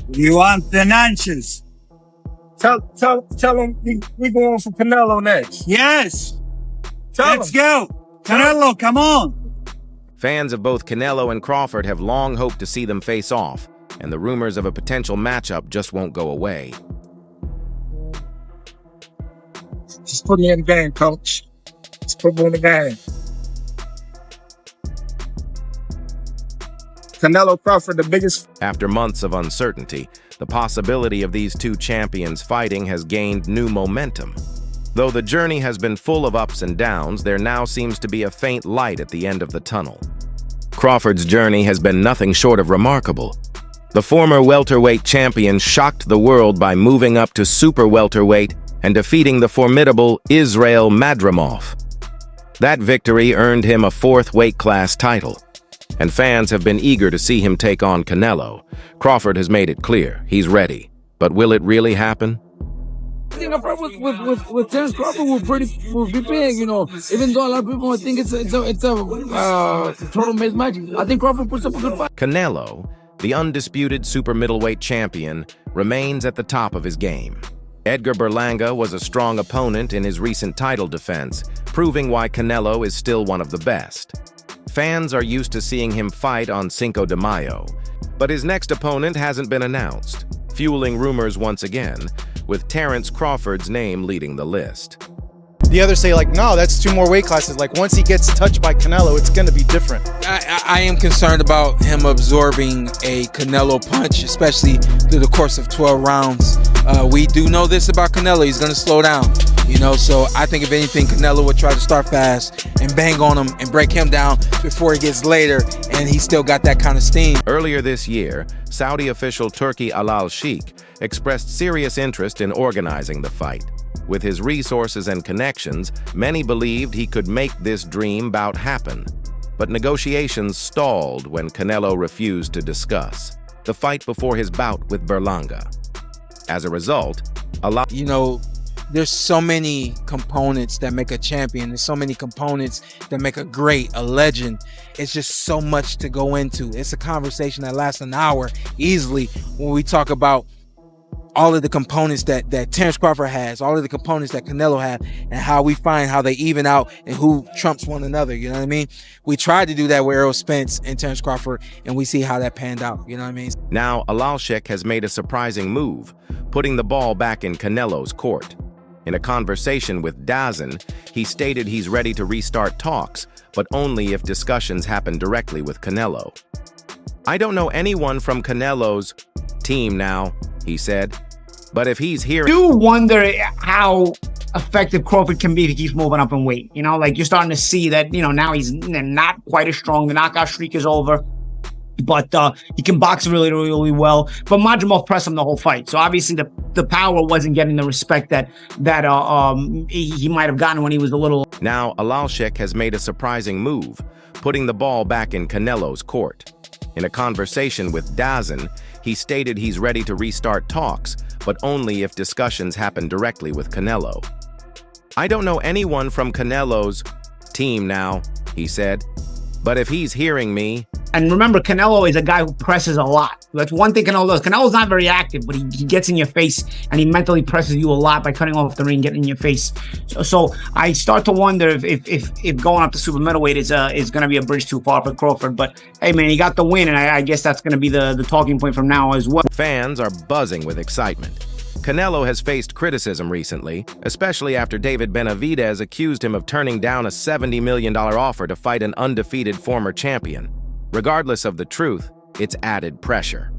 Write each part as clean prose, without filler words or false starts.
You want the Nanches? Tell him we going for Canelo next. Yes. Let's Tell him. go. Canelo, come on. Fans of both Canelo and Crawford have long hoped to see them face off, and the rumors of a potential matchup just won't go away. Just put me in the game, coach. Just put me in the game. Canelo Crawford, the biggest. After months of uncertainty, the possibility of these two champions fighting has gained new momentum. Though the journey has been full of ups and downs, there now seems to be a faint light at the end of the tunnel. Crawford's journey has been nothing short of remarkable. The former welterweight champion shocked the world by moving up to super welterweight and defeating the formidable Israel Madrimov. That victory earned him a fourth weight class title, and fans have been eager to see him take on Canelo. Crawford has made it clear he's ready, but will it really happen? I think with Terence Crawford will be big, you know. Even though a lot of people think it's a total mismatch, I think Crawford puts up a good fight. Canelo, the undisputed super middleweight champion, remains at the top of his game. Edgar Berlanga was a strong opponent in his recent title defense, proving why Canelo is still one of the best. Fans are used to seeing him fight on Cinco de Mayo, but his next opponent hasn't been announced, fueling rumors once again, with Terence Crawford's name leading the list. The others say, like, no, that's 2 more weight classes. Like, once he gets touched by Canelo, it's going to be different. I am concerned about him absorbing a Canelo punch, especially through the course of 12 rounds. We do know this about Canelo. He's going to slow down, you know, so I think if anything, Canelo would try to start fast and bang on him and break him down before he gets later, and he still got that kind of steam. Earlier this year, Saudi official Turki Al-Sheikh expressed serious interest in organizing the fight. With his resources and connections, many believed he could make this dream bout happen. But negotiations stalled when Canelo refused to discuss the fight before his bout with Berlanga. As a result, you know, there's so many components that make a champion. There's so many components that make a great, a legend. It's just so much to go into. It's a conversation that lasts an hour easily when we talk about all of the components that Terence Crawford has, all of the components that Canelo had, and how we find how they even out and who trumps one another, you know what I mean? We tried to do that with Errol Spence and Terence Crawford, and we see how that panned out, you know what I mean? Now, Al-Sheikh has made a surprising move, putting the ball back in Canelo's court. In a conversation with DAZN, he stated he's ready to restart talks, but only if discussions happen directly with Canelo. "I don't know anyone from Canelo's team now," he said, "but if he's here..." I do wonder how effective Crawford can be if he keeps moving up in weight. You know, like, you're starting to see that, you know, now he's not quite as strong. The knockout streak is over. But he can box really, really well. But Madrimov pressed him the whole fight. So obviously the power wasn't getting the respect that he might have gotten when he was a little... Now, Al-Sheikh has made a surprising move, putting the ball back in Canelo's court. In a conversation with DAZN, he stated he's ready to restart talks, but only if discussions happen directly with Canelo. "I don't know anyone from Canelo's team now," he said, "but if he's hearing me..." And remember, Canelo is a guy who presses a lot. That's one thing Canelo does. Canelo's not very active, but he gets in your face, and he mentally presses you a lot by cutting off the ring, getting in your face. So I start to wonder if going up to super middleweight is going to be a bridge too far for Crawford. But hey, man, he got the win, and I guess that's going to be the talking point from now as well. Fans are buzzing with excitement. Canelo has faced criticism recently, especially after David Benavidez accused him of turning down a $70 million offer to fight an undefeated former champion. Regardless of the truth, it's added pressure.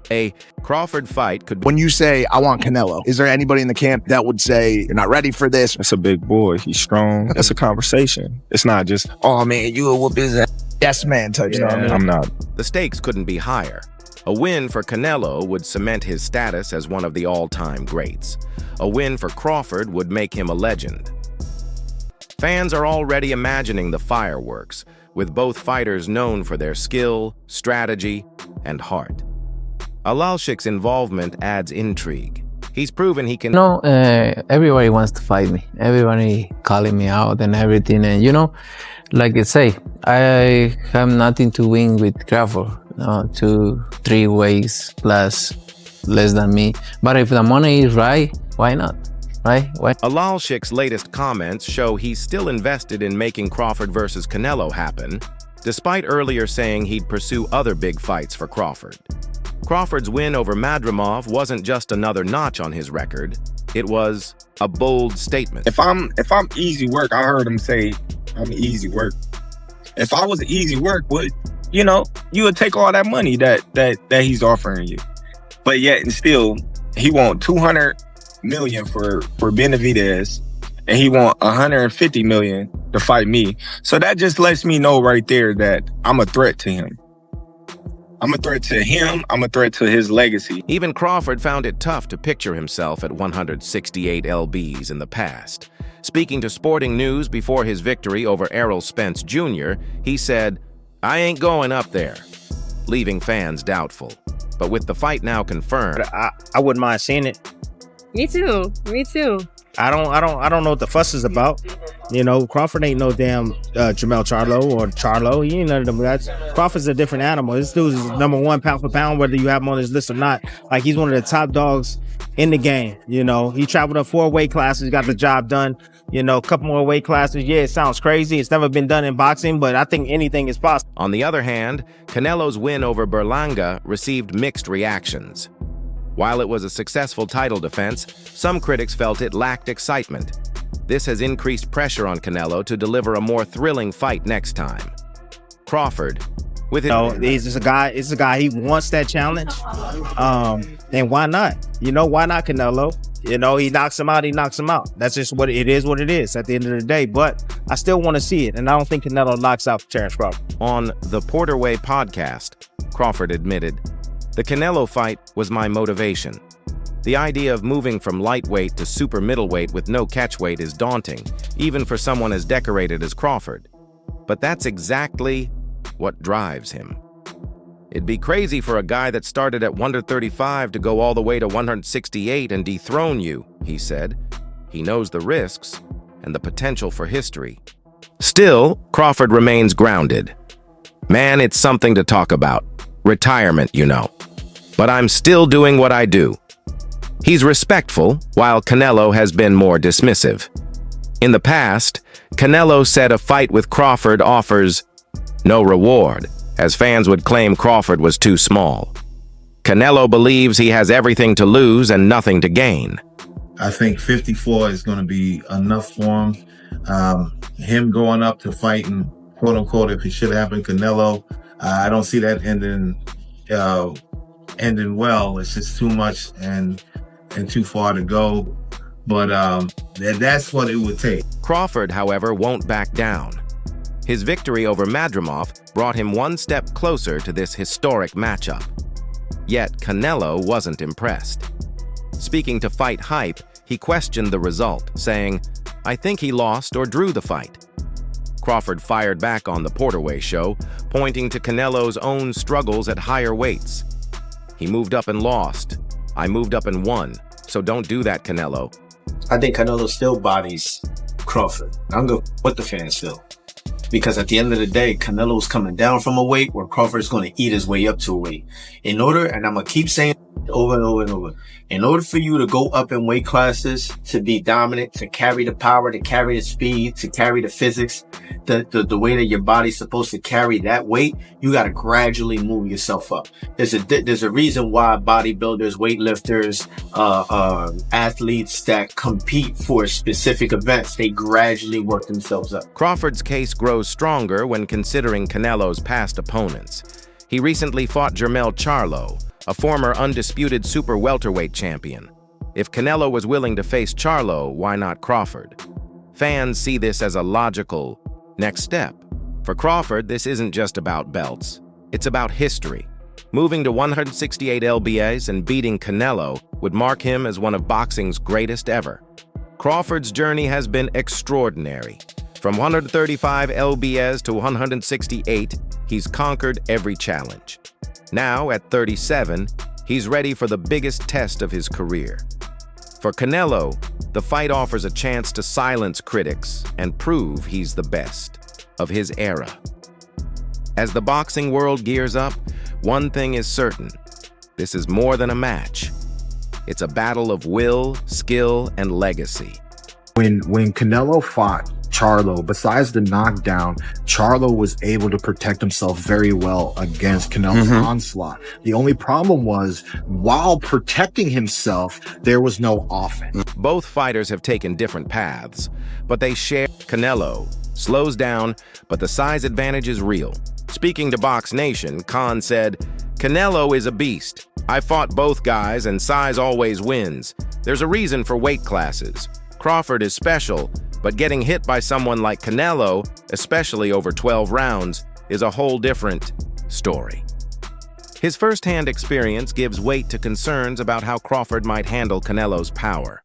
A Crawford fight could... When you say, "I want Canelo," is there anybody in the camp that would say, "You're not ready for this"? That's a big boy. He's strong. That's a conversation. It's not just, "Oh, man, you will whoop his ass." Yes, man type. Yeah, You know what I mean? I'm not. The stakes couldn't be higher. A win for Canelo would cement his status as one of the all-time greats. A win for Crawford would make him a legend. Fans are already imagining the fireworks, with both fighters known for their skill, strategy, and heart. Al-Sheikh's involvement adds intrigue. He's proven he can... Everybody wants to fight me. Everybody calling me out and everything. And, you know, like I say, I have nothing to win with Crawford. 2-3 weights plus less than me. But if the money is right, why not? Right? Why? Alalshik's latest comments show he's still invested in making Crawford versus Canelo happen, despite earlier saying he'd pursue other big fights for Crawford. Crawford's win over Madrimov wasn't just another notch on his record, it was a bold statement. If I'm easy work, I heard him say I'm easy work. If I was easy work, you would take all that money that he's offering you. But yet and still, he want 200 million for Benavidez, and he want 150 million to fight me. So that just lets me know right there that I'm a threat to him. I'm a threat to him. I'm a threat to his legacy. Even Crawford found it tough to picture himself at 168 lbs in the past. Speaking to Sporting News before his victory over Errol Spence Jr., he said, "I ain't going up there," leaving fans doubtful. But with the fight now confirmed, I wouldn't mind seeing it. Me too. Me too. I don't know what the fuss is about. Crawford ain't no damn Jermell Charlo. He ain't none of them guys. Crawford's a different animal. This dude is #1 pound for pound, whether you have him on his list or not. Like, he's one of the top dogs in the game. He traveled up 4 weight classes, got the job done. A couple more weight classes. Yeah, it sounds crazy. It's never been done in boxing, but I think anything is possible. On the other hand, Canelo's win over Berlanga received mixed reactions. While it was a successful title defense, some critics felt it lacked excitement. This has increased pressure on Canelo to deliver a more thrilling fight next time. Crawford, with his... He's just a guy. It's a guy. He wants that challenge. And why not? Why not Canelo? He knocks him out. He knocks him out. That's just what it is. What it is at the end of the day. But I still want to see it, and I don't think Canelo knocks out Terence Crawford. On the Porterway podcast, Crawford admitted, "The Canelo fight was my motivation. The idea of moving from lightweight to super middleweight with no catchweight is daunting, even for someone as decorated as Crawford. But that's exactly what drives him. It'd be crazy for a guy that started at 135 to go all the way to 168 and dethrone you," he said. He knows the risks and the potential for history. Still, Crawford remains grounded. "Man, it's something to talk about. Retirement, But I'm still doing what I do." He's respectful, while Canelo has been more dismissive. In the past, Canelo said a fight with Crawford offers no reward, as fans would claim Crawford was too small. Canelo believes he has everything to lose and nothing to gain. I think 54 is going to be enough for him. Him going up to fighting, quote unquote, if it should happen, Canelo, I don't see that ending well. It's just too much and too far to go. But that's what it would take. Crawford, however, won't back down. His victory over Madrimov brought him one step closer to this historic matchup. Yet Canelo wasn't impressed. Speaking to Fight Hype, he questioned the result, saying, "I think he lost or drew the fight." Crawford fired back on the Porterway show, pointing to Canelo's own struggles at higher weights. "He moved up and lost. I moved up and won. So don't do that, Canelo." I think Canelo still bodies Crawford. I'm going to put the fans still. Because at the end of the day, Canelo's coming down from a weight where Crawford's going to eat his way up to a weight. In order, and I'm going to keep saying over and over and over, in order for you to go up in weight classes, to be dominant, to carry the power, to carry the speed, to carry the physics, the way that your body's supposed to carry that weight, you got to gradually move yourself up. There's a reason why bodybuilders, weightlifters, athletes that compete for specific events, they gradually work themselves up. Crawford's case grows stronger when considering Canelo's past opponents. He recently fought Jermell Charlo, a former undisputed super welterweight champion. If Canelo was willing to face Charlo, why not Crawford? Fans see this as a logical next step. For Crawford, this isn't just about belts. It's about history. Moving to 168 lbs and beating Canelo would mark him as one of boxing's greatest ever. Crawford's journey has been extraordinary. From 135 lbs to 168, he's conquered every challenge. Now, at 37, he's ready for the biggest test of his career. For Canelo, the fight offers a chance to silence critics and prove he's the best of his era. As the boxing world gears up, one thing is certain: This is more than a match. It's a battle of will, skill, and legacy. When Canelo fought Charlo, besides the knockdown, Charlo was able to protect himself very well against Canelo's onslaught. The only problem was, while protecting himself, there was no offense. Both fighters have taken different paths, but they share. Canelo slows down, but the size advantage is real. Speaking to Box Nation, Khan said, "Canelo is a beast. I fought both guys, and size always wins. There's a reason for weight classes. Crawford is special, but getting hit by someone like Canelo, especially over 12 rounds, is a whole different story." His first-hand experience gives weight to concerns about how Crawford might handle Canelo's power.